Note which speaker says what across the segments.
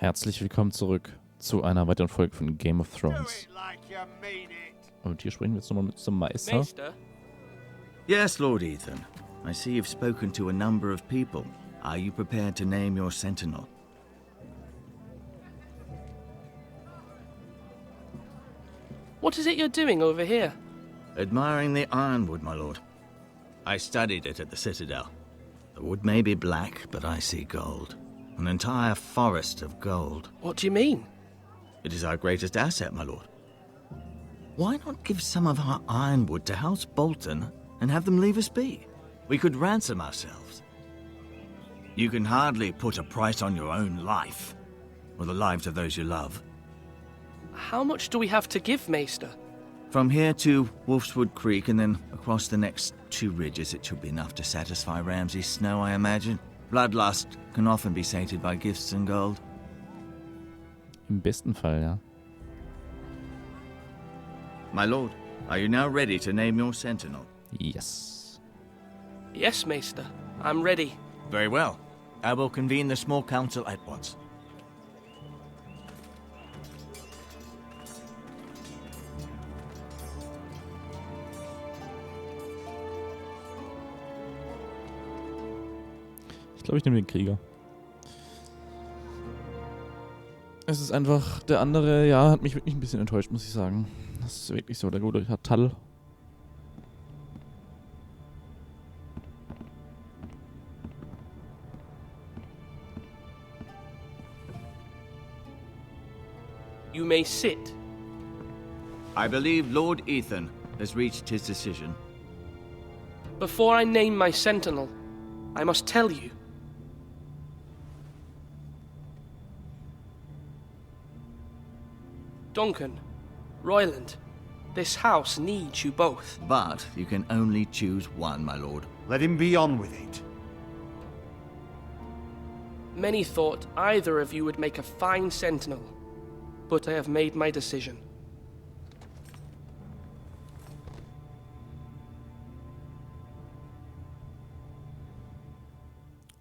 Speaker 1: Herzlich willkommen zurück zu einer weiteren Folge von Game of Thrones. Und hier sprechen wir jetzt nochmal mit zum Meister.
Speaker 2: Yes, Lord Ethan. I see you've spoken to a number of people. Are you prepared to name your sentinel?
Speaker 3: What is it you're doing over here?
Speaker 2: Admiring the ironwood, my lord. I studied it at the Citadel. The wood may be black, but I see gold. An entire forest of gold.
Speaker 3: What do you mean?
Speaker 2: It is our greatest asset, my lord. Why not give some of our ironwood to House Bolton and have them leave us be? We could ransom ourselves. You can hardly put a price on your own life, or the lives of those you love.
Speaker 3: How much do we have to give, Maester?
Speaker 2: From here to Wolfswood Creek and then across the next 2 ridges, it should be enough to satisfy Ramsay Snow, I imagine. Bloodlust can often be sated by gifts and gold.
Speaker 1: Im besten Fall, ja.
Speaker 2: My lord, are you now ready to name your sentinel?
Speaker 1: Yes.
Speaker 3: Yes, Maester. I'm ready.
Speaker 2: Very well. I will convene the small council at once.
Speaker 1: Ich glaube, ich nehme den Krieger. Es ist einfach, der andere, ja, hat mich wirklich ein bisschen enttäuscht, muss ich sagen. Das ist wirklich so, der gute Herr Tall.
Speaker 3: You may sit.
Speaker 2: I believe Lord Ethan has reached his decision.
Speaker 3: Before I name my sentinel, I must tell you. Duncan, Royland, this house needs you both.
Speaker 2: But you can only choose one, my lord.
Speaker 4: Let him be on with it.
Speaker 3: Many thought either of you would make a fine sentinel, but I have made my decision.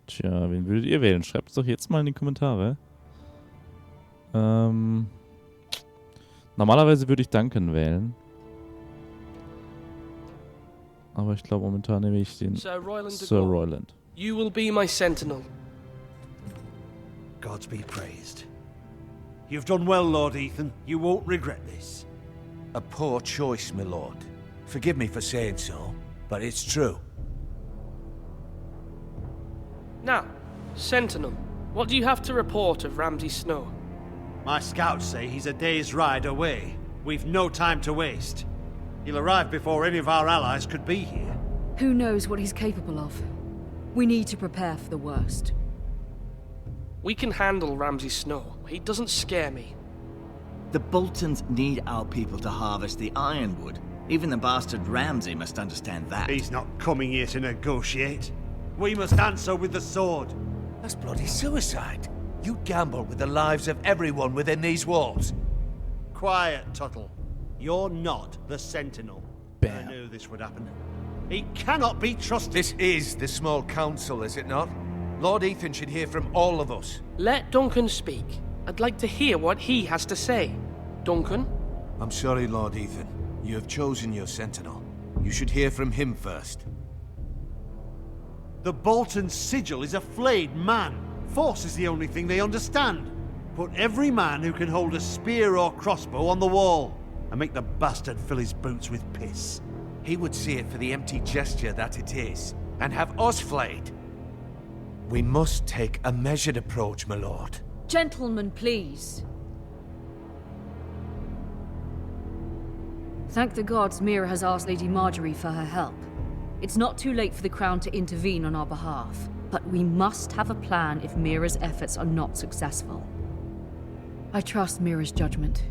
Speaker 1: Tja, wen würdet ihr wählen? Schreibt es doch jetzt mal in die Kommentare. Normalerweise würde ich Duncan wählen. Aber ich glaube, momentan nehme ich den
Speaker 3: Sir
Speaker 1: Sir Royland.
Speaker 3: You will be my sentinel.
Speaker 4: Gods be praised. You've done well, Lord Ethan. You won't regret this.
Speaker 5: A poor choice, my lord. Forgive me for saying so, but it's true.
Speaker 3: Now, sentinel, what do you have to report of Ramsay Snow?
Speaker 4: My scouts say he's a day's ride away. We've no time to waste. He'll arrive before any of our allies could be here.
Speaker 6: Who knows what he's capable of? We need to prepare for the worst.
Speaker 3: We can handle Ramsay Snow. He doesn't scare me.
Speaker 2: The Boltons need our people to harvest the ironwood. Even the bastard Ramsay must understand that.
Speaker 4: He's not coming here to negotiate. We must answer with the sword.
Speaker 5: That's bloody suicide. You gamble with the lives of everyone within these walls.
Speaker 4: Quiet, Tuttle. You're not the sentinel.
Speaker 1: Bam.
Speaker 4: I knew this would happen. He cannot be trusted.
Speaker 5: This is the small council, is it not? Lord Ethan should hear from all of us.
Speaker 3: Let Duncan speak. I'd like to hear what he has to say. Duncan?
Speaker 5: I'm sorry, Lord Ethan. You have chosen your sentinel. You should hear from him first.
Speaker 4: The Bolton sigil is a flayed man. Force is the only thing they understand. Put every man who can hold a spear or crossbow on the wall, and make the bastard fill his boots with piss.
Speaker 5: He would see it for the empty gesture that it is, and have us flayed. We must take a measured approach, my lord.
Speaker 6: Gentlemen, please. Thank the gods Mira has asked Lady Marjorie for her help. It's not too late for the Crown to intervene on our behalf, but we must have a plan if Mira's efforts are not successful. I trust Mira's judgment.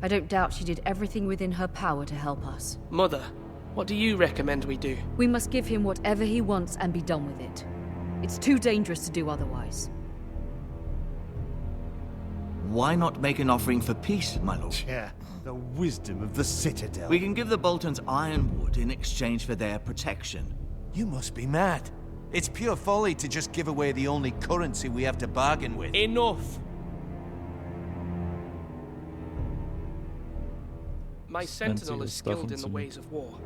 Speaker 6: I don't doubt she did everything within her power to help us.
Speaker 3: Mother, what do you recommend we do?
Speaker 6: We must give him whatever he wants and be done with it. It's too dangerous to do otherwise.
Speaker 2: Why not make an offering for peace, my lord?
Speaker 4: Yeah, the wisdom of the Citadel.
Speaker 2: We can give the Boltons ironwood in exchange for their protection.
Speaker 5: You must be mad. It's pure folly to just give away the only currency we have to bargain with.
Speaker 3: Enough! My
Speaker 1: Das Einzige,
Speaker 3: sentinel is
Speaker 1: was da
Speaker 3: skilled in the
Speaker 1: funktioniert.
Speaker 3: ways of war.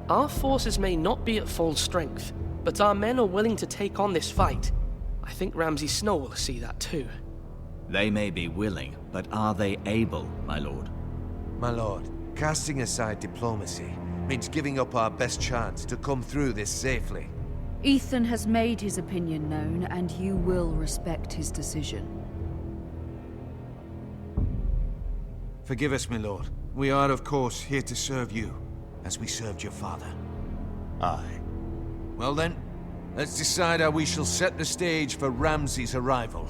Speaker 3: Our forces may not be at full strength, but our men are willing to take on this fight. I think Ramsay Snow will see that too.
Speaker 2: They may be willing, but are they able, my lord?
Speaker 5: My lord, casting aside diplomacy means giving up our best chance to come through this safely.
Speaker 6: Ethan has made his opinion known, and you will respect his decision.
Speaker 5: Forgive us, my lord. We are, of course, here to serve you, as we served your father.
Speaker 4: Aye.
Speaker 5: Well then, let's decide how we shall set the stage for Ramsay's arrival.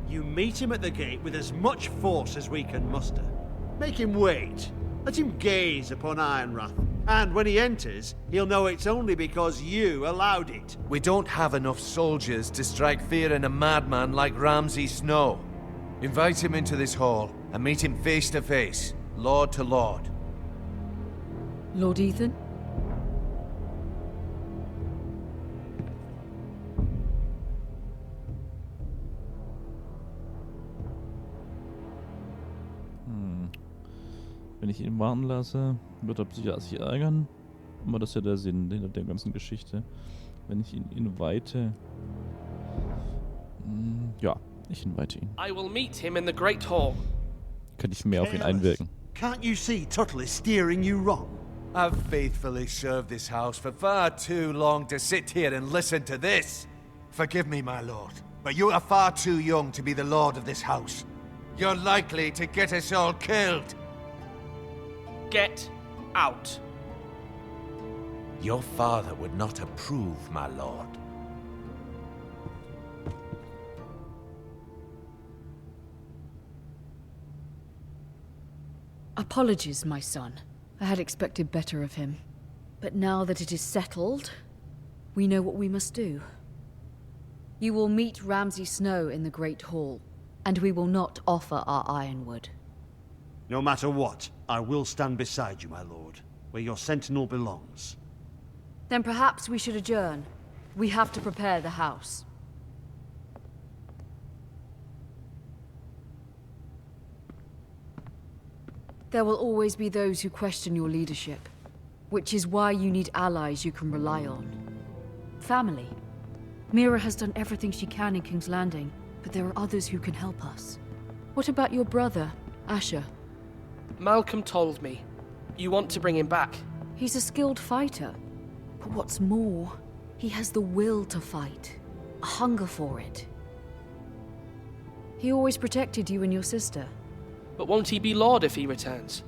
Speaker 4: You meet him at the gate with as much force as we can muster. Make him wait. Let him gaze upon Ironrath. And when he enters, he'll know it's only because you allowed it.
Speaker 5: We don't have enough soldiers to strike fear in a madman like Ramsay Snow. Invite him into this hall and meet him face to face, lord to lord.
Speaker 6: Lord Ethan?
Speaker 1: Wenn ich ihn warten lasse, wird er sich ärgern. Aber das ist ja der Sinn hinter der ganzen Geschichte. Wenn ich ihn invite... Ja, ich invite ihn.
Speaker 3: I will meet him in the Great Hall.
Speaker 1: Kann ich mehr auf ihn einwirken.
Speaker 4: Can't you see Tuttle is steering you wrong?
Speaker 5: I've faithfully served this house for far too long to sit here and listen to this. Forgive me, my lord, but you are far too young to be the lord of this house. You're likely to get us all killed.
Speaker 3: Get out.
Speaker 5: Your father would not approve, my lord.
Speaker 6: Apologies, my son. I had expected better of him. But now that it is settled, we know what we must do. You will meet Ramsay Snow in the Great Hall, and we will not offer our ironwood.
Speaker 4: No matter what, I will stand beside you, my lord, where your sentinel belongs.
Speaker 6: Then perhaps we should adjourn. We have to prepare the house. There will always be those who question your leadership, which is why you need allies you can rely on. Family. Mira has done everything she can in King's Landing, but there are others who can help us. What about your brother, Asher?
Speaker 3: Malcolm told me. You want to bring him back.
Speaker 6: He's a skilled fighter. But what's more, he has the will to fight. A hunger for it. He always protected you and your sister.
Speaker 3: But won't he be Lord if he returns?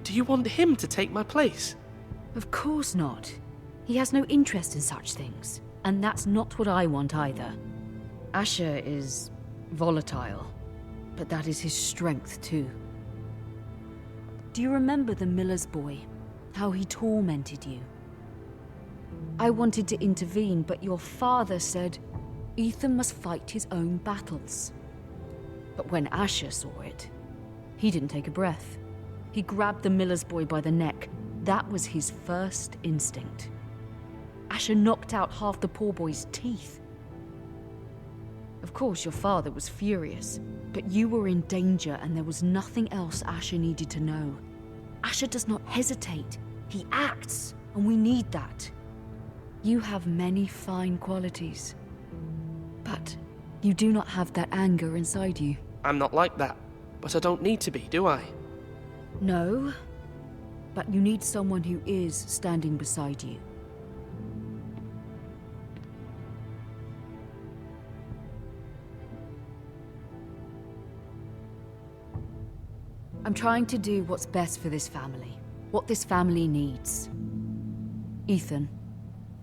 Speaker 3: Do you want him to take my place?
Speaker 6: Of course not. He has no interest in such things. And that's not what I want either. Asher is volatile, but that is his strength too. Do you remember the miller's boy? How he tormented you? I wanted to intervene, but your father said Ethan must fight his own battles. But when Asher saw it, he didn't take a breath. He grabbed the miller's boy by the neck. That was his first instinct. Asher knocked out half the poor boy's teeth. Of course, your father was furious, but you were in danger and there was nothing else Asher needed to know. Asher does not hesitate. He acts, and we need that. You have many fine qualities, but you do not have that anger inside you.
Speaker 3: I'm not like that, but I don't need to be, do I?
Speaker 6: No, but you need someone who is standing beside you. I'm trying to do what's best for this family, what this family needs. Ethan,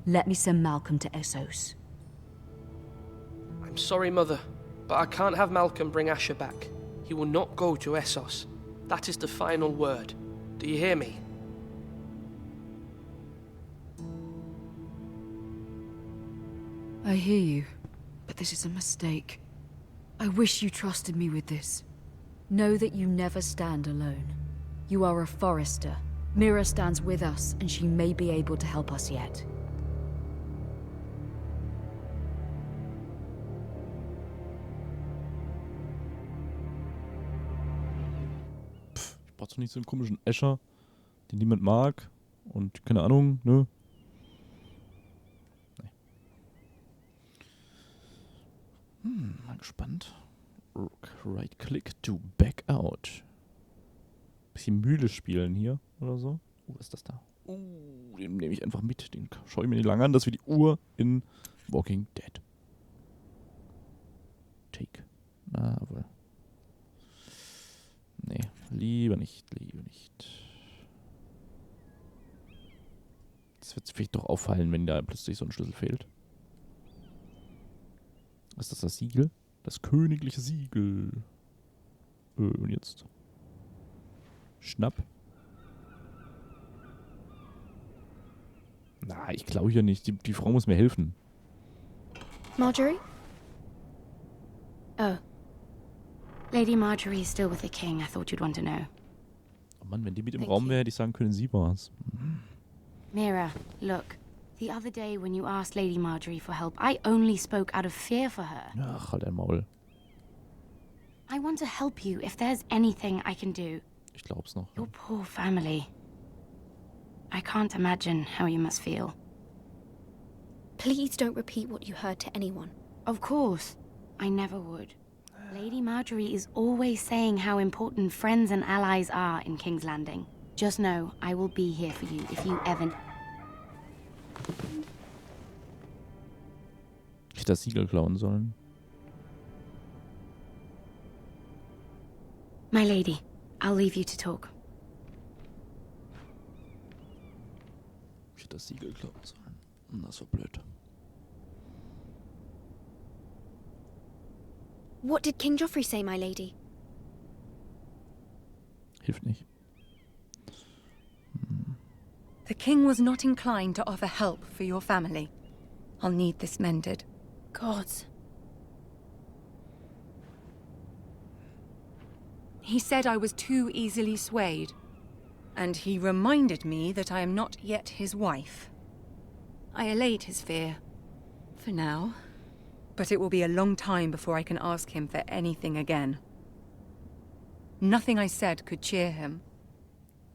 Speaker 6: let me send Malcolm to Essos.
Speaker 3: I'm sorry, Mother, but I can't have Malcolm bring Asher back. He will not go to Essos. That is the final word. Do you hear me?
Speaker 6: I hear you, but this is a mistake. I wish you trusted me with this. Know that you never stand alone. You are a Forester. Mira stands with us, and she may be able to help us yet.
Speaker 1: Braucht doch nicht so einen komischen Escher, den niemand mag. Und keine Ahnung, ne? Nee. Mal gespannt. Right-click to back out. Bisschen Mühle spielen hier oder so. Was ist das da? Den nehme ich einfach mit. Den schaue ich mir nicht lange an. Das ist wie die Uhr in Walking Dead. Take. Na, wohl. Nee, lieber nicht. Das wird vielleicht doch auffallen, wenn da plötzlich so ein Schlüssel fehlt. Ist das Siegel? Das königliche Siegel. Und jetzt? Schnapp. Na, ich glaube hier nicht. Die Frau muss mir helfen.
Speaker 7: Marjorie?
Speaker 8: Oh. Lady Marjorie is still with the king. I thought you'd want to know.
Speaker 1: Oh Mann, wenn die mit im
Speaker 8: Thank
Speaker 1: Raum
Speaker 8: you.
Speaker 1: wäre, hätte ich sagen können, sie war's.
Speaker 8: Mira, look. The other day when you asked Lady Marjorie for help, I only spoke out of fear for her.
Speaker 1: Ach, halt dein Maul.
Speaker 8: I want to help you if there's anything I can do.
Speaker 1: Ich glaub's noch.
Speaker 8: Your poor family. I can't imagine how you must feel.
Speaker 7: Please don't repeat what you heard to anyone.
Speaker 8: Of course. I never would. Lady Marjorie is always saying how important friends and allies are in King's Landing. Just know, I will be here for you if you ever...
Speaker 1: Ich hätte das Siegel klauen sollen.
Speaker 8: My lady, I'll leave you to talk.
Speaker 1: Ich hätte das Siegel klauen sollen. Das war blöd.
Speaker 7: What did King Joffrey say, my lady?
Speaker 1: Hilft nicht.
Speaker 9: The king was not inclined to offer help for your family. I'll need this mended.
Speaker 7: Gods.
Speaker 9: He said I was too easily swayed. And he reminded me that I am not yet his wife. I allayed his fear. For now. But it will be a long time before I can ask him for anything again. Nothing I said could cheer him.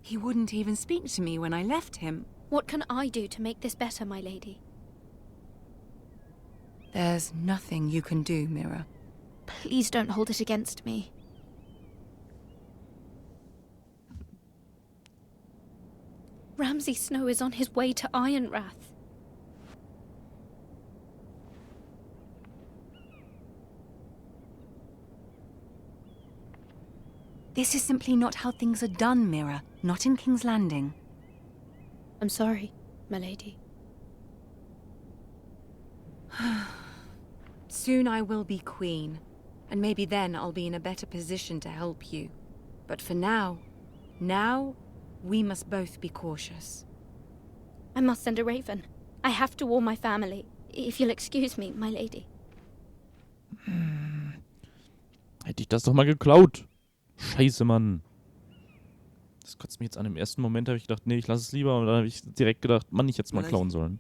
Speaker 9: He wouldn't even speak to me when I left him.
Speaker 7: What can I do to make this better, my lady?
Speaker 9: There's nothing you can do, Mira.
Speaker 7: Please don't hold it against me. Ramsay Snow is on his way to Ironrath.
Speaker 9: This is simply not how things are done, Mira. Not in King's Landing.
Speaker 7: I'm sorry, my lady.
Speaker 9: Soon I will be queen, and maybe then I'll be in a better position to help you. But for now, we must both be cautious.
Speaker 7: I must send a raven. I have to warn my family. If you'll excuse me, my lady.
Speaker 1: Hätte ich das doch mal geklaut. Scheiße, Mann. Das kotzt mich jetzt an. Im ersten Moment habe ich gedacht, nee, ich lasse es lieber. Und dann habe ich direkt gedacht, Mann, ich hätte es mal klauen sollen.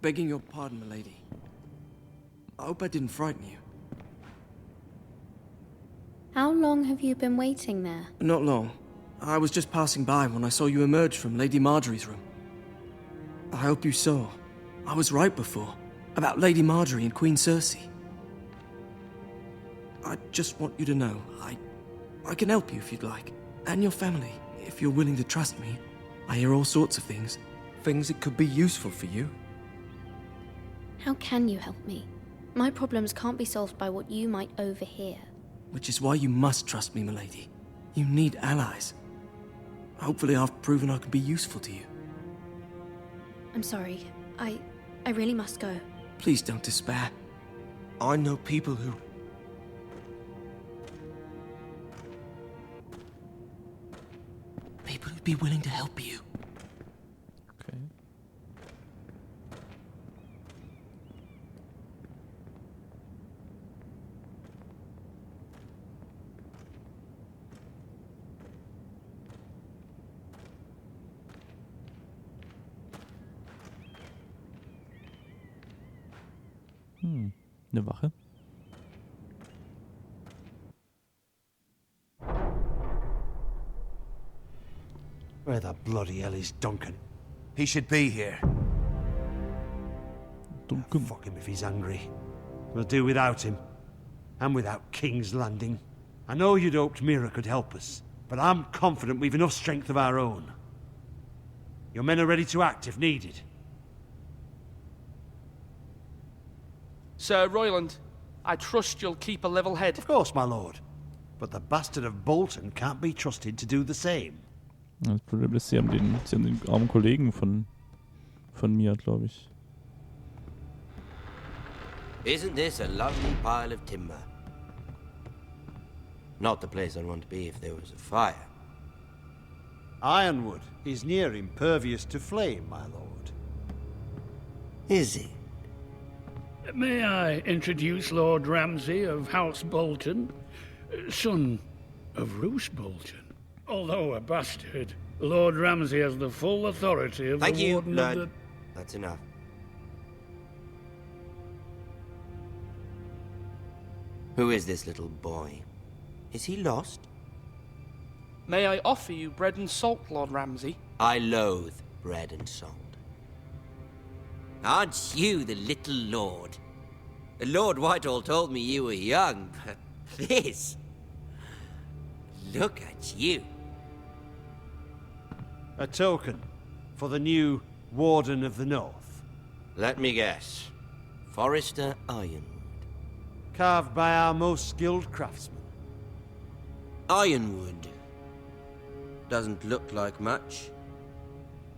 Speaker 3: Begging your pardon, milady. I hope I didn't frighten you.
Speaker 7: How long have you been waiting there?
Speaker 3: Not long. I was just passing by when I saw you emerge from Lady Marjorie's room. I hope you saw. I was right before. About Lady Marjorie and Queen Cersei. I just want you to know, I can help you if you'd like. And your family, if you're willing to trust me. I hear all sorts of things. Things that could be useful for you.
Speaker 7: How can you help me? My problems can't be solved by what you might overhear.
Speaker 3: Which is why you must trust me, milady. You need allies. Hopefully I've proven I can be useful to you.
Speaker 7: I'm sorry. I really must go.
Speaker 3: Please don't despair. I know people who... People who'd be willing to help you.
Speaker 1: Okay. Eine Wache.
Speaker 4: Where the bloody hell is Duncan?
Speaker 5: He should be here.
Speaker 1: Duncan.
Speaker 4: Fuck him if he's angry. We'll do without him. And without King's Landing. I know you'd hoped Mira could help us, but I'm confident we've enough strength of our own. Your men are ready to act if needed.
Speaker 10: Sir Royland, I trust you'll keep a level head.
Speaker 4: Of course, my lord. But the bastard of Bolton can't be trusted to do the same.
Speaker 1: Das Problem ist, sie haben den armen Kollegen von mir, glaube ich.
Speaker 11: Isn't this a lovely pile of timber? Not the place I'd want to be if there was a fire.
Speaker 4: Ironwood is near impervious to flame, my lord.
Speaker 11: Is it?
Speaker 12: May I introduce Lord Ramsay of House Bolton, son of Roose Bolton? Although a bastard, Lord Ramsay has the full authority of
Speaker 11: Thank
Speaker 12: the
Speaker 11: you,
Speaker 12: Warden
Speaker 11: Lord.
Speaker 12: of the...
Speaker 11: That's enough. Who is this little boy? Is he lost?
Speaker 10: May I offer you bread and salt, Lord Ramsay?
Speaker 11: I loathe bread and salt. Aren't you the little lord? Lord Whitehall told me you were young, but this... Look at you.
Speaker 4: A token for the new Warden of the North.
Speaker 11: Let me guess. Forrester Ironwood.
Speaker 4: Carved by our most skilled craftsmen.
Speaker 11: Ironwood. Doesn't look like much.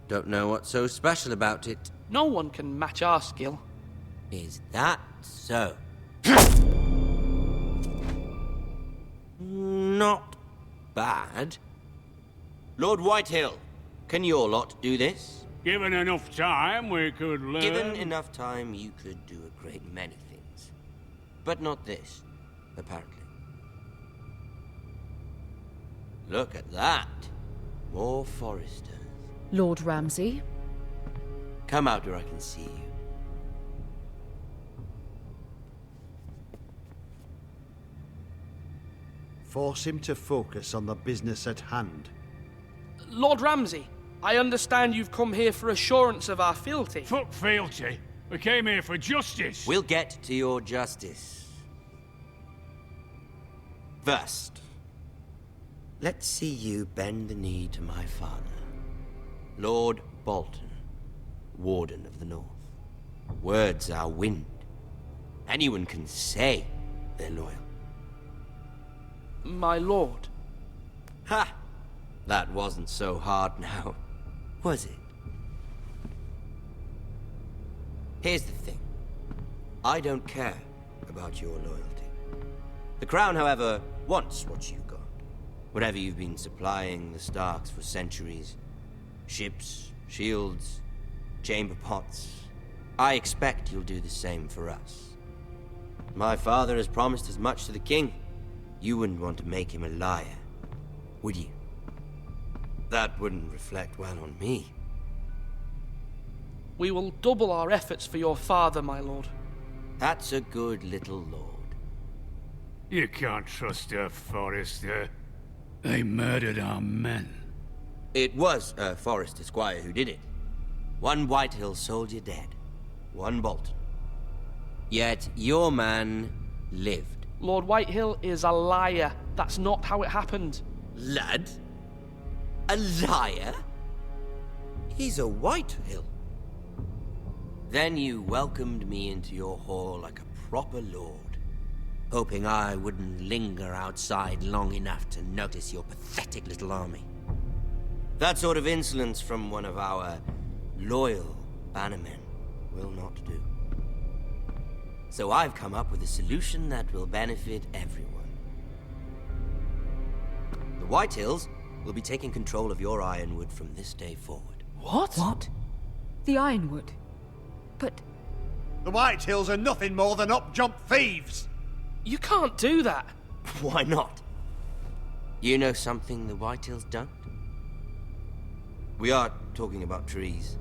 Speaker 11: Don't know what's so special about it.
Speaker 10: No one can match our skill.
Speaker 11: Is that so? Not bad. Lord Whitehill, can your lot do this?
Speaker 12: Given enough time, we could learn...
Speaker 11: Given enough time, you could do a great many things. But not this, apparently. Look at that. More Foresters.
Speaker 6: Lord Ramsay?
Speaker 11: Come out where I can see you.
Speaker 4: Force him to focus on the business at hand.
Speaker 10: Lord Ramsay, I understand you've come here for assurance of our fealty.
Speaker 12: Fuck fealty. We came here for justice.
Speaker 11: We'll get to your justice. First, let's see you bend the knee to my father, Lord Bolton, Warden of the North. Words are wind. Anyone can say they're loyal.
Speaker 10: My lord.
Speaker 11: Ha! That wasn't so hard now, was it? Here's the thing. I don't care about your loyalty. The Crown, however, wants what you've got. Whatever you've been supplying the Starks for centuries. Ships, shields, chamber pots. I expect you'll do the same for us. My father has promised as much to the king. You wouldn't want to make him a liar, would you? That wouldn't reflect well on me.
Speaker 10: We will double our efforts for your father, my lord.
Speaker 11: That's a good little lord.
Speaker 12: You can't trust her, Forrester. They murdered our men.
Speaker 11: It was a Forrester squire who did it. One Whitehill soldier dead. One Bolton. Yet your man lived.
Speaker 10: Lord Whitehill is a liar. That's not how it happened.
Speaker 11: Lad? A liar? He's a Whitehill. Then you welcomed me into your hall like a proper lord, hoping I wouldn't linger outside long enough to notice your pathetic little army. That sort of insolence from one of our loyal bannermen will not do. So I've come up with a solution that will benefit everyone. The Whitehills will be taking control of your Ironwood from this day forward.
Speaker 10: What?
Speaker 6: What? The Ironwood? But...
Speaker 4: The Whitehills are nothing more than up-jump thieves!
Speaker 10: You can't do that.
Speaker 11: Why not? You know something the Whitehills don't? We are talking about trees.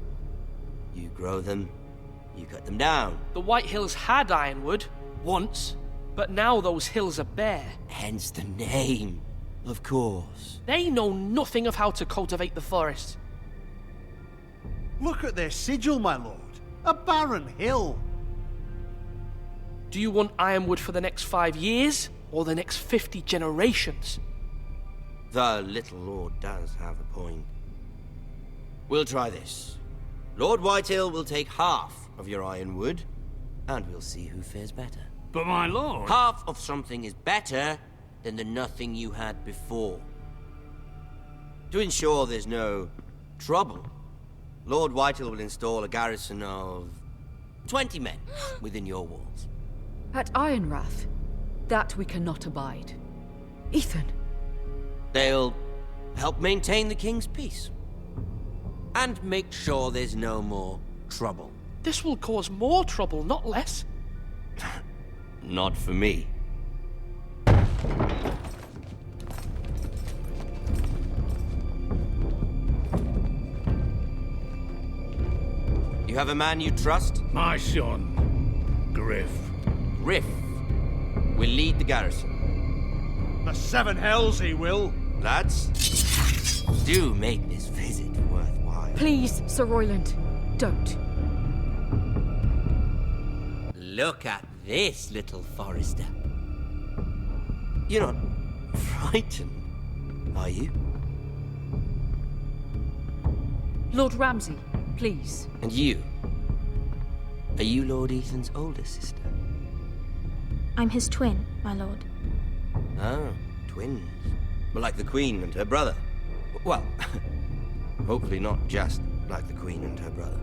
Speaker 11: You grow them, you cut them down.
Speaker 10: The Whitehills had Ironwood, once, but now those hills are bare.
Speaker 11: Hence the name. Of course.
Speaker 10: They know nothing of how to cultivate the forest.
Speaker 4: Look at their sigil, my lord. A barren hill.
Speaker 10: Do you want ironwood for the next 5 years, or the next 50 generations?
Speaker 11: The little lord does have a point. We'll try this. Lord Whitehill will take half of your ironwood, and we'll see who fares better.
Speaker 12: But my lord...
Speaker 11: Half of something is better than the nothing you had before. To ensure there's no trouble, Lord Whitehill will install a garrison of 20 men within your walls.
Speaker 6: At Ironrath, that we cannot abide. Ethan.
Speaker 11: They'll help maintain the king's peace. And make sure there's no more trouble.
Speaker 10: This will cause more trouble, not less.
Speaker 11: Not for me. You have a man you trust?
Speaker 12: My son, Griff.
Speaker 11: Griff will lead the garrison.
Speaker 4: The seven hells he will.
Speaker 11: Lads, do make this visit worthwhile.
Speaker 6: Please, Sir Royland, don't.
Speaker 11: Look at this, little forester. You're not frightened, are you?
Speaker 6: Lord Ramsay, please.
Speaker 11: And you? Are you Lord Ethan's older sister?
Speaker 7: I'm his twin, my lord.
Speaker 11: Oh, twins. Well, like the Queen and her brother. Well, hopefully not just like the Queen and her brother.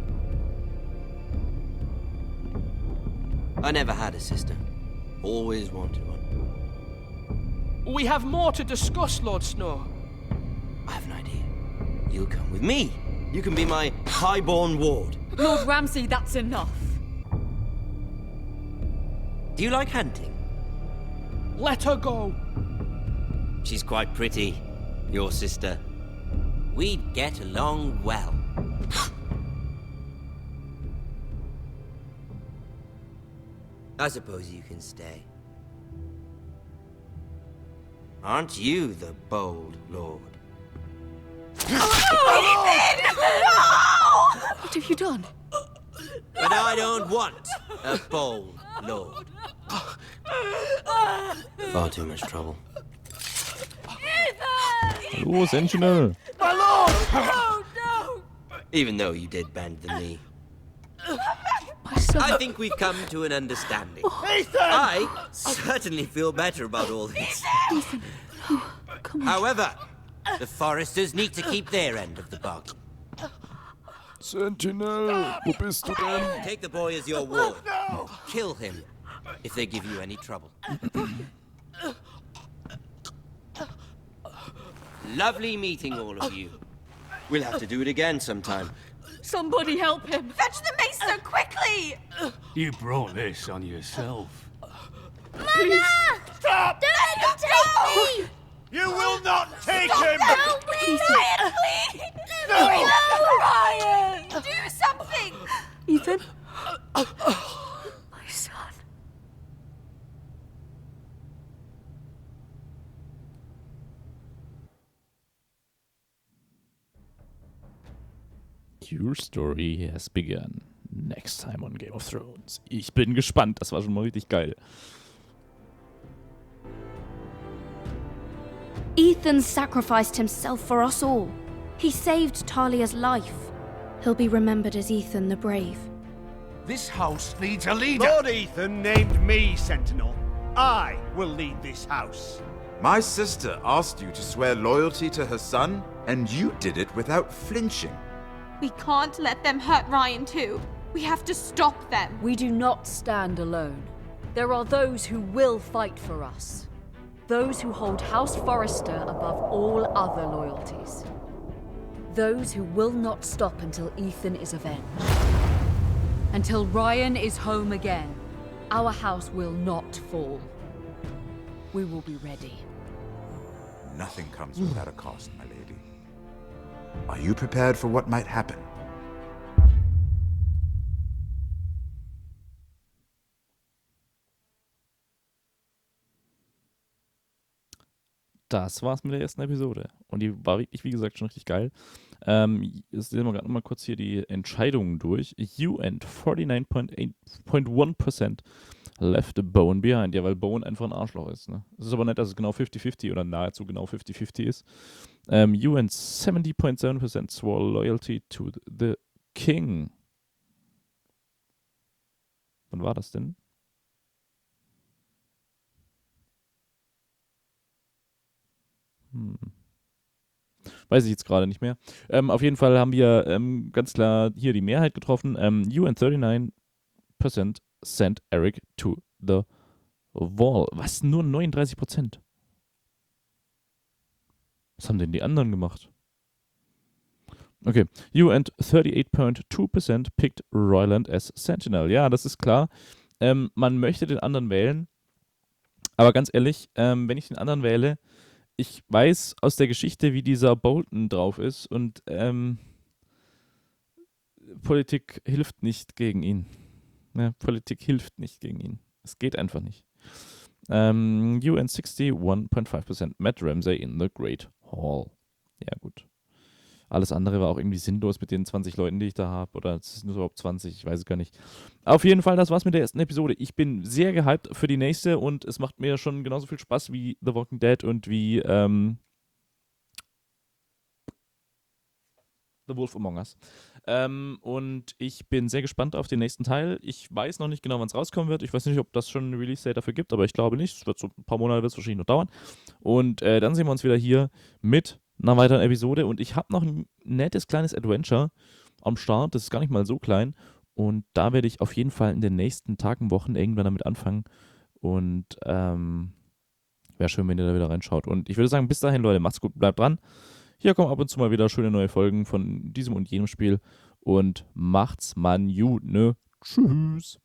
Speaker 11: I never had a sister. Always wanted one.
Speaker 10: We have more to discuss, Lord Snow.
Speaker 11: I have an idea. You'll come with me. You can be my highborn ward.
Speaker 6: Lord Ramsay, that's enough.
Speaker 11: Do you like hunting?
Speaker 10: Let her go.
Speaker 11: She's quite pretty, your sister. We'd get along well. I suppose you can stay. Aren't you the bold lord?
Speaker 6: What have you done?
Speaker 11: But I don't want a bold lord. Far too much trouble.
Speaker 1: Hallo, Sentinel.
Speaker 4: My lord!
Speaker 6: Oh, no!
Speaker 11: Even though you did bend the knee.
Speaker 6: My son.
Speaker 11: I think we've come to an understanding.
Speaker 4: Ethan!
Speaker 11: I certainly feel better about all this.
Speaker 6: Ethan, no, come on.
Speaker 11: However, the foresters need to keep their end of the bargain.
Speaker 1: Sentinel, wo bist du denn?
Speaker 11: Take the boy as your ward. Kill him if they give you any trouble. Lovely meeting all of you. We'll have to do it again sometime.
Speaker 6: Somebody help him.
Speaker 9: Fetch the mace so quickly!
Speaker 12: You brought this on yourself.
Speaker 6: Please.
Speaker 4: Stop!
Speaker 7: Don't let him take me!
Speaker 4: You will not take
Speaker 9: Stop
Speaker 4: him!
Speaker 9: Help me! Ryan, please!
Speaker 4: No!
Speaker 9: Ryan! Do something!
Speaker 6: Ethan? My son.
Speaker 1: Your story has begun. Next time on Game of Thrones. Ich bin gespannt. Das war schon mal richtig geil.
Speaker 7: Ethan sacrificed himself for us all. He saved Talia's life. He'll be remembered as Ethan the Brave.
Speaker 5: This house needs a leader.
Speaker 4: Lord Ethan named me Sentinel. I will lead this house.
Speaker 13: My sister asked you to swear loyalty to her son, and you did it without flinching.
Speaker 9: We can't let them hurt Ryan too. We have to stop them.
Speaker 6: We do not stand alone. There are those who will fight for us. Those who hold House Forrester above all other loyalties. Those who will not stop until Ethan is avenged. Until Ryan is home again, our house will not fall. We will be ready.
Speaker 13: Nothing comes without a cost, my lady. Are you prepared for what might happen?
Speaker 1: das war's mit der ersten Episode. Und die war wirklich, wie gesagt, schon richtig geil. Jetzt sehen wir gerade nochmal kurz hier die Entscheidungen durch. You and 49.1% left Bowen behind. Ja, weil Bowen einfach ein Arschloch ist. Ne? Es ist aber nicht, dass es genau 50-50 oder nahezu genau 50-50 ist. You and 70.7% swore loyalty to the king. Wann war das denn? Weiß ich jetzt gerade nicht mehr. Auf jeden Fall haben wir ganz klar hier die Mehrheit getroffen. You and 39% sent Eric to the wall. Was? Nur 39%? Was haben denn die anderen gemacht? Okay. You and 38.2% picked Royland as Sentinel. Ja, das ist klar. Man möchte den anderen wählen. Aber ganz ehrlich, wenn ich den anderen wähle, ich weiß aus der Geschichte, wie dieser Bolton drauf ist und Politik hilft nicht gegen ihn. Ja, Politik hilft nicht gegen ihn. Es geht einfach nicht. You and 61.5% Matt Ramsay in the Great Hall. Ja, gut. Alles andere war auch irgendwie sinnlos mit den 20 Leuten, die ich da habe. Oder es ist nur überhaupt 20, ich weiß es gar nicht. Auf jeden Fall, das war's mit der ersten Episode. Ich bin sehr gehypt für die nächste und es macht mir schon genauso viel Spaß wie The Walking Dead und wie The Wolf Among Us. Und ich bin sehr gespannt auf den nächsten Teil. Ich weiß noch nicht genau, wann es rauskommen wird. Ich weiß nicht, ob das schon eine Release-Date dafür gibt, aber ich glaube nicht. Es wird so ein paar Monate wird es wahrscheinlich noch dauern. Und dann sehen wir uns wieder hier mit einer weiteren Episode. Und ich habe noch ein nettes kleines Adventure am Start. Das ist gar nicht mal so klein. Und da werde ich auf jeden Fall in den nächsten Tagen, Wochen irgendwann damit anfangen. Und wäre schön, wenn ihr da wieder reinschaut. Und ich würde sagen, bis dahin, Leute, macht's gut, bleibt dran. Hier kommen ab und zu mal wieder schöne neue Folgen von diesem und jenem Spiel. Und macht's man gut, ne? Tschüss.